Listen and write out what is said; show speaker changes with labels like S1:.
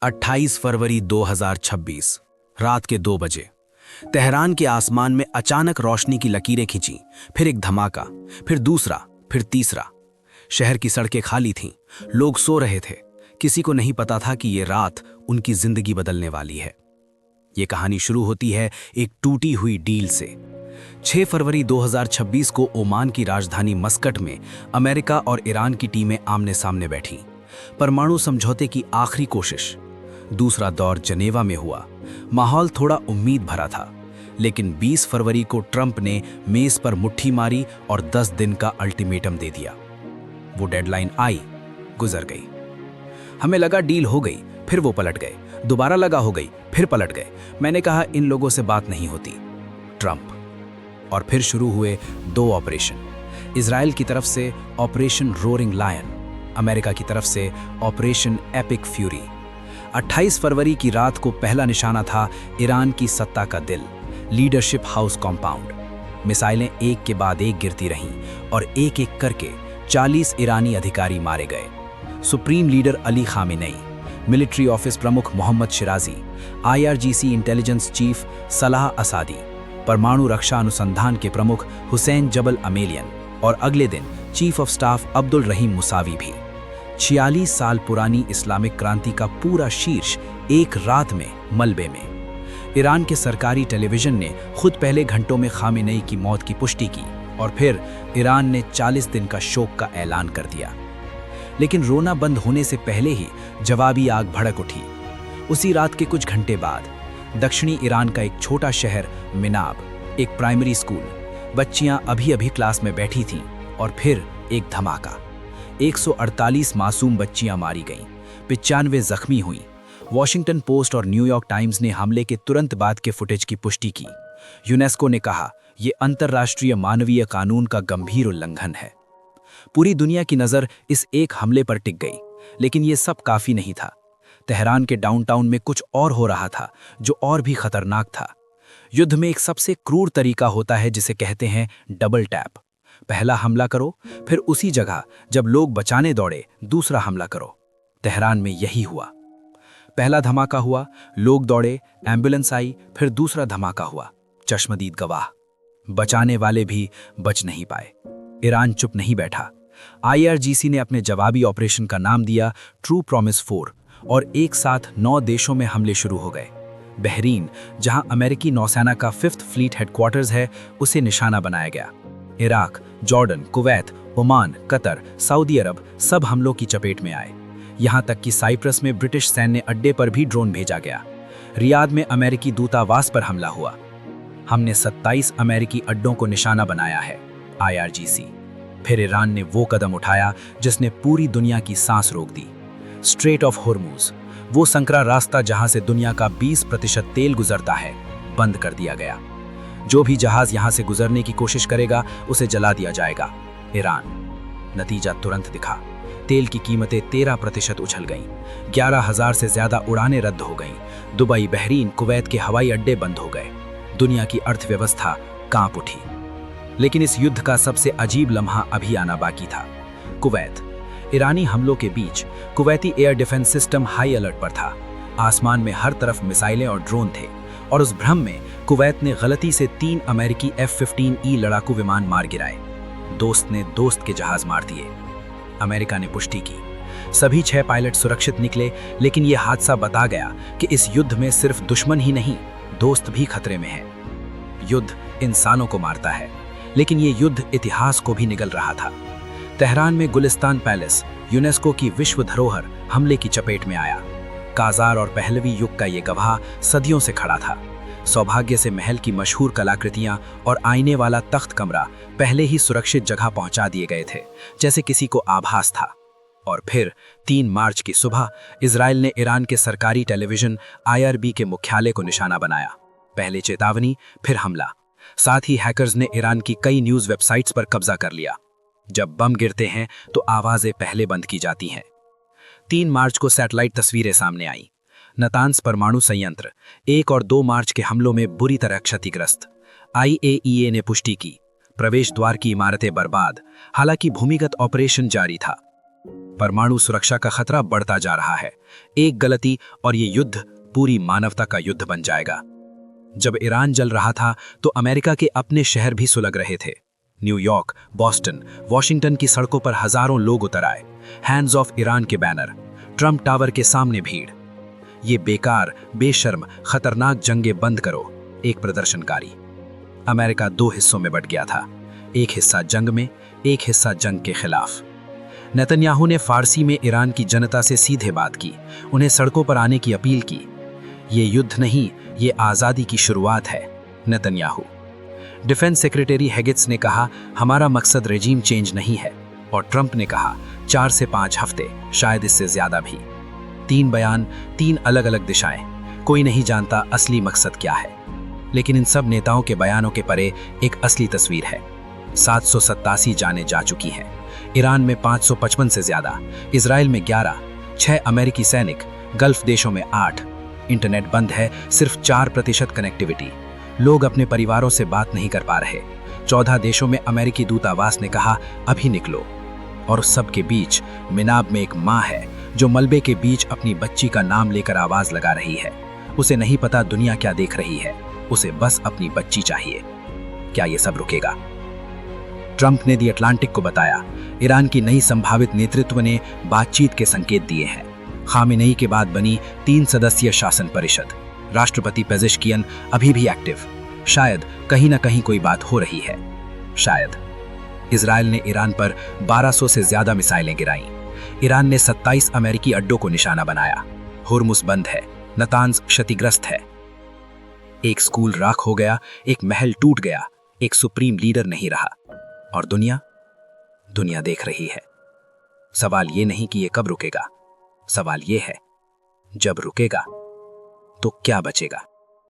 S1: 28 फरवरी 2026 रात के 2 बजे तेहरान के आसमान में अचानक रोशनी की लकीरें खिंची। फिर एक धमाका, फिर दूसरा, फिर तीसरा। शहर की सड़कें खाली थीं, लोग सो रहे थे। किसी को नहीं पता था कि ये रात उनकी जिंदगी बदलने वाली है। ये कहानी शुरू होती है एक टूटी हुई डील से। 6 फरवरी 2026 को ओमान की राजधानी मस्कट में अमेरिका और ईरान की टीमें आमने सामने बैठीं। परमाणु समझौते की आखिरी कोशिश। दूसरा दौर जनेवा में हुआ। माहौल थोड़ा उम्मीद भरा था, लेकिन 20 फरवरी को ट्रंप ने मेज पर मुट्ठी मारी और 10 दिन का अल्टीमेटम दे दिया। वो डेडलाइन आई, गुजर गई। हमें लगा डील हो गई, फिर वो पलट गए। दोबारा लगा हो गई, फिर पलट गए। मैंने कहा इन लोगों से बात नहीं होती। ट्रंप। और फिर शुरू हुए 2 ऑपरेशन। इजराइल की तरफ से ऑपरेशन रोरिंग लायन, अमेरिका की तरफ से ऑपरेशन एपिक फ्यूरी। 28 फरवरी की रात को पहला निशाना था ईरान की सत्ता का दिल, लीडरशिप हाउस कॉम्पाउंड। मिसाइलें एक के बाद एक गिरती रहीं और एक एक करके 40 ईरानी अधिकारी मारे गए। Supreme leader Ali Khamenei, military office प्रमुख Mohammad Shirazi, IRGC intelligence chief Salah Asadi, परमाणु रक्षा अनुसंधान के प्रमुख हुसैन जबल अमेलियन और अगले दिन chief of staff Abdul Rahim Mousavi भी। 46 साल पुरानी इस्लामिक क्रांति का पूरा शीर्ष एक रात में मलबे में। ईरान के सरकारी टेलीविजन ने खुद पहले घंटों में खामेनेई की मौत की पुष्टि की और फिर ईरान ने 40 दिन का शोक का ऐलान कर दिया। लेकिन रोना बंद होने से पहले ही जवाबी आग भड़क उठी। उसी रात के कुछ घंटे बाद दक्षिणी ईरान का एक छोटा शहर मिनाब, एक प्राइमरी स्कूल, बच्चियां अभी अभी क्लास में बैठी थीं और फिर एक धमाका। 148 मासूम बच्चियां मारी गईं, 95 जख्मी हुईं। वॉशिंगटन पोस्ट और न्यूयॉर्क टाइम्स ने हमले के तुरंत बाद के फुटेज की पुष्टि की। यूनेस्को ने कहा यह अंतर्राष्ट्रीय मानवीय कानून का गंभीर उल्लंघन है। पूरी दुनिया की नज़र इस एक हमले पर टिक गई, लेकिन यह सब काफी नहीं था। तेहरान के डाउनटाउन में कुछ और हो रहा था जो और भी खतरनाक था। युद्ध में एक सबसे क्रूर तरीका होता है जिसे कहते हैं डबल टैप। पहला हमला करो, फिर उसी जगह जब लोग बचाने दौड़े दूसरा हमला करो। तेहरान में यही हुआ। पहला धमाका हुआ, लोग दौड़े, एम्बुलेंस आई, फिर दूसरा धमाका हुआ, चश्मदीद गवाह। बचाने वाले भी बच नहीं पाए। ईरान चुप नहीं बैठा। IRGC ने अपने जवाबी ऑपरेशन का नाम दिया ट्रू प्रॉमिस 4 और एक साथ 9 देशों में हमले शुरू हो गए। बहरीन, जहां अमेरिकी नौसेना का 5th फ्लीट हेडक्वार्टर्स है, उसे निशाना बनाया गया। Iraq, Jordan, Kuwait, Oman, Qatar, Saudi Arabia सब हमलों की चपेट में आए। यहां तक कि साइप्रस में ब्रिटिश सैन्य अड्डे पर भी ड्रोन भेजा गया। रियाद में अमेरिकी दूतावास पर हमला हुआ। हमने 27 अमेरिकी अड्डों को निशाना बनाया है, IRGC। फिर ईरान ने वो कदम उठाया जिसने पूरी दुनिया की सांस रोक दी। स्ट्रेट ऑफ होर्मुज, वो संकरा रास्ता जहां से दुनिया का 20% तेल गुजरता है, बंद कर दिया गया। जो भी जहाज यहां से गुजरने की कोशिश करेगा उसे जला दिया जाएगा। ईरान। नतीजा तुरंत दिखा। तेल की कीमतें 13% उछल गईं। 11,000 से ज्यादा उड़ानें रद्द हो गईं। दुबई, बहरीन, कुवैत के हवाई अड्डे बंद हो गए। दुनिया की अर्थव्यवस्था कांप उठी। लेकिन इस युद्ध का सबसे अजीब लम्हा अभी आना बाकी था। कुवैत। ईरानी हमलों के बीच Kuwaiti air defence system high alert पर था। आसमान में हर तरफ मिसाइलें और ड्रोन थे और उस भ्रम में कुवैत ने गलती से 3 अमेरिकी F-15E लड़ाकू विमान मार गिराए। दोस्त ने दोस्त के जहाज मार दिए। अमेरिका ने पुष्टि की। सभी 6 पायलट सुरक्षित निकले, लेकिन यह हादसा बता गया कि इस युद्ध में सिर्फ दुश्मन ही नहीं, दोस्त भी खतरे में है। युद्ध इंसानों को मारता है, लेकिन ये युद्ध इतिहास को भी निगल रहा था। तेहरान में गुलिस्तान पैलेस, यूनेस्को की विश्व धरोहर, हमले की चपेट में आया। काजार और पहलवी युग का ये गवाह सदियों से खड़ा था। सौभाग्य से महल की मशहूर कलाकृतियां और आईने वाला तख्त कमरा पहले ही सुरक्षित जगह पहुंचा दिए गए थे, जैसे किसी को आभास था। और फिर 3 मार्च की सुबह इजराइल ने ईरान के सरकारी टेलीविजन IRB के मुख्यालय को निशाना बनाया। पहले चेतावनी, फिर हमला। साथ ही हैकर्स ने ईरान की कई न्यूज वेबसाइट्स पर कब्जा कर लिया। जब बम गिरते हैं तो आवाजें पहले बंद की जाती हैं। 3 मार्च को सैटेलाइट तस्वीरें सामने आईं। नातान्स परमाणु संयंत्र 1 और 2 मार्च के हमलों में बुरी तरह क्षतिग्रस्त। IAEA ने पुष्टि की, प्रवेश द्वार की इमारतें बर्बाद। हालांकि भूमिगत ऑपरेशन जारी था।
S2: परमाणु सुरक्षा का खतरा बढ़ता जा रहा है। एक गलती और ये युद्ध पूरी मानवता का युद्ध बन जाएगा। जब ईरान जल रहा था तो अमेरिका के अपने शहर भी सुलग रहे थे। न्यूयॉर्क, बॉस्टन, वॉशिंगटन की सड़कों पर हजारों लोग उतर आए। हैंड्स ऑफ ईरान के बैनर, ट्रंप टावर के सामने भीड़। ये बेकार, बेशर्म, खतरनाक जंगें बंद करो, एक प्रदर्शनकारी। अमेरिका दो हिस्सों में बट गया था, एक हिस्सा जंग में, एक हिस्सा जंग के खिलाफ। नेतन्याहू ने फारसी में ईरान की जनता से सीधे बात की, उन्हें सड़कों पर आने की अपील की। ये युद्ध नहीं, ये आज़ादी की शुरुआत है। नेतन्याहू। डिफेंस सेक्रेटरी हेगिट्स ने कहा, हमारा मकसद रेजीम चेंज नहीं है। और ट्रंप ने कहा, 4 से 5 हफ्ते, शायद इससे ज्यादा भी। 3 बयान, 3 अलग अलग दिशाएं। कोई नहीं जानता असली मकसद क्या है। लेकिन इन सब नेताओं के बयानों के परे एक असली तस्वीर है। 787 जानें जा चुकी हैं। ईरान में 555 से ज्यादा, इजराइल में 11, 6 अमेरिकी सैनिक, गल्फ देशों में 8। इंटरनेट बंद है, सिर्फ 4% कनेक्टिविटी। लोग अपने परिवारों से बात नहीं कर पा रहे। 14 देशों में अमेरिकी दूतावास ने कहा, अभी निकलो। और उस सब के बीच मिनाब में एक माँ है जो मलबे के बीच अपनी बच्ची का नाम लेकर आवाज लगा रही है। उसे नहीं पता दुनिया क्या देख रही है, उसे बस अपनी बच्ची चाहिए। क्या ये सब रुकेगा? ट्रंप ने दी अटलांटिक को बताया, ईरान की नई संभावित नेतृत्व ने बातचीत के संकेत दिए हैं। खामेनेई के बाद बनी 3 सदस्यीय शासन परिषद, राष्ट्रपति पेजेश्कियन अभी भी एक्टिव। शायद कहीं ना कहीं कोई बात हो रही है। शायद। इजराइल ने ईरान पर 1200 से ज्यादा मिसाइलें गिराईं। ईरान ने 27 अमेरिकी अड्डों को निशाना बनाया। हुर्मुस बंद है, नतान्ज क्षतिग्रस्त है। एक स्कूल राख हो गया, एक महल टूट गया, एक सुप्रीम लीडर नहीं रहा। और दुनिया देख रही है। सवाल ये नहीं कि ये कब रुकेगा, सवाल ये है, जब रुकेगा तो क्या बचेगा।